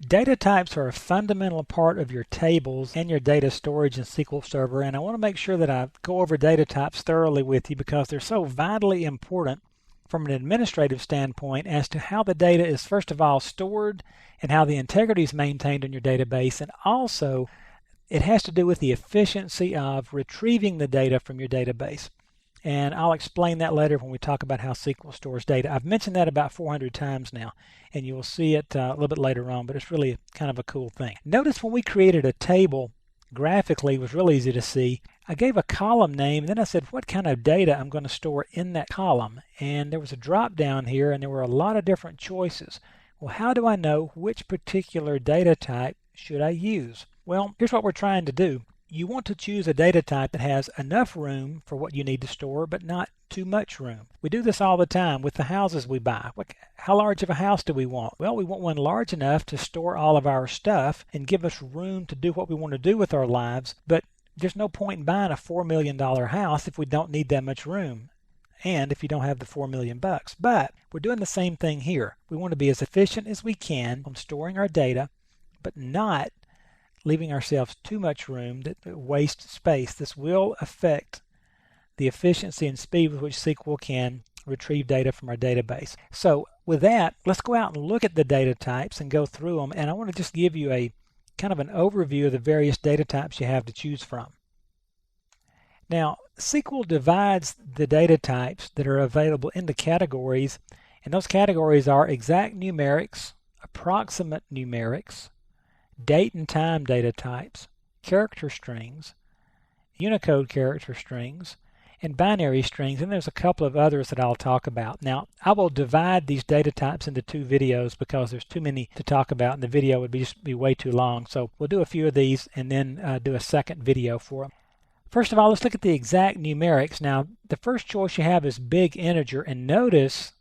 Data types are a fundamental part of your tables and your data storage in SQL Server, and I want to make sure that I go over data types thoroughly with you because they're so vitally important from an administrative standpoint as to how the data is first of all stored and how the integrity is maintained in your database, and also it has to do with the efficiency of retrieving the data from your database. And I'll explain that later when we talk about how SQL stores data. I've mentioned that about 400 times now, and you will see it a little bit later on, but it's really kind of a cool thing. Notice when we created a table, graphically, it was real easy to see. I gave a column name, and then I said what kind of data I'm going to store in that column. And there was a drop down here, and there were a lot of different choices. Well, how do I know which particular data type should I use? Well, here's what we're trying to do. You want to choose a data type that has enough room for what you need to store, but not too much room. We do this all the time with the houses we buy. How large of a house do we want? Well, we want one large enough to store all of our stuff and give us room to do what we want to do with our lives, but there's no point in buying a $4 million house if we don't need that much room, and if you don't have the $4 million bucks. But we're doing the same thing here. We want to be as efficient as we can on storing our data, but not leaving ourselves too much room that wastes space. This will affect the efficiency and speed with which SQL can retrieve data from our database. So with that, let's go out and look at the data types and go through them. And I want to just give you a kind of an overview of the various data types you have to choose from. Now, SQL divides the data types that are available into categories, and those categories are exact numerics, approximate numerics, date and time data types, character strings, Unicode character strings, and binary strings, and there's a couple of others that I'll talk about. Now, I will divide these data types into two videos because there's too many to talk about, and the video would just be way too long. So we'll do a few of these and then do a second video for them. First of all, let's look at the exact numerics. Now, the first choice you have is big integer, and notice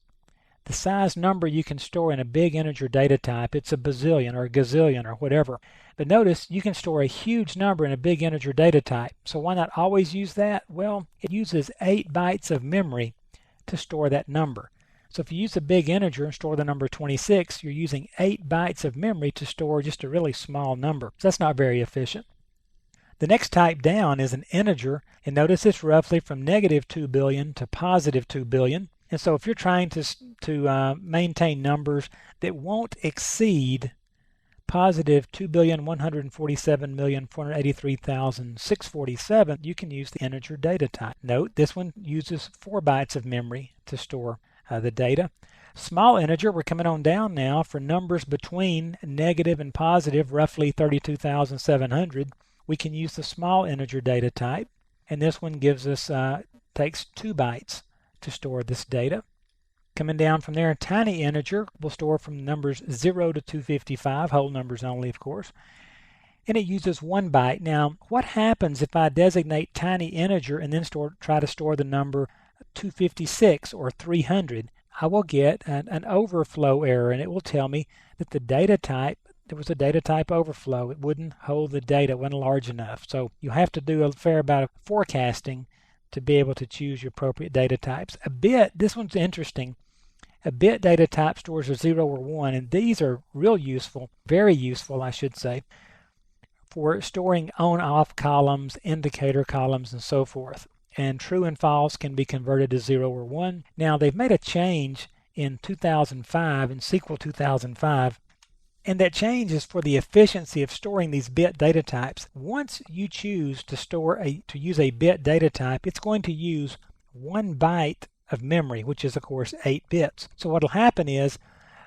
the size number you can store in a big integer data type. It's a bazillion or a gazillion or whatever. But notice you can store a huge number in a big integer data type. So why not always use that? Well, it uses 8 bytes of memory to store that number. So if you use a big integer and store the number 26, you're using 8 bytes of memory to store just a really small number. So that's not very efficient. The next type down is an integer, and notice it's roughly from -2 billion to +2 billion. And so if you're trying to maintain numbers that won't exceed +2,147,483,647, you can use the integer data type. Note, this one uses 4 bytes of memory to store the data. Small integer, we're coming on down now for numbers between negative and positive, roughly 32,700. We can use the small integer data type, and this one gives us takes 2 bytes to store this data. Coming down from there, tiny integer will store from numbers 0 to 255, whole numbers only, of course, and it uses 1 byte. Now, what happens if I designate tiny integer and then try to store the number 256 or 300? I will get an overflow error, and it will tell me that the data type, there was a data type overflow. It wouldn't hold the data, it wasn't large enough. So you have to do a fair amount of forecasting to be able to choose your appropriate data types. A bit, this one's interesting. A bit data type stores a 0 or 1, and these are real useful, very useful, I should say, for storing on-off columns, indicator columns, and so forth. And true and false can be converted to 0 or 1. Now, they've made a change in 2005, in SQL 2005, and that change is for the efficiency of storing these bit data types. Once you choose to use a bit data type, it's going to use 1 byte of memory, which is of course 8 bits. So what will happen is,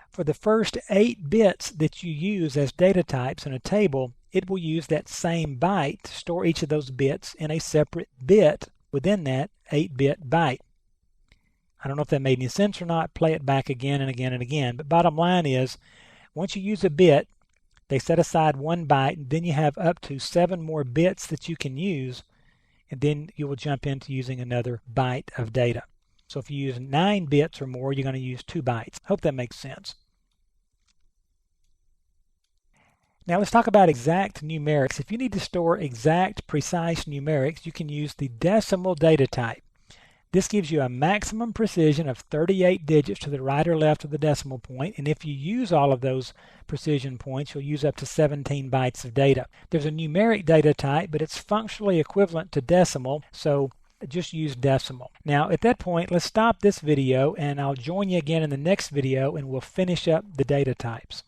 for the first 8 bits that you use as data types in a table, it will use that same byte to store each of those bits in a separate bit within that 8-bit byte. I don't know if that made any sense or not. Play it back again and again and again. But bottom line is, once you use a bit, they set aside 1 byte, and then you have up to 7 more bits that you can use, and then you will jump into using another byte of data. So if you use 9 bits or more, you're going to use 2 bytes. Hope that makes sense. Now let's talk about exact numerics. If you need to store exact, precise numerics, you can use the decimal data type. This gives you a maximum precision of 38 digits to the right or left of the decimal point, and if you use all of those precision points, you'll use up to 17 bytes of data. There's a numeric data type, but it's functionally equivalent to decimal, so just use decimal. Now at that point, let's stop this video and I'll join you again in the next video and we'll finish up the data types.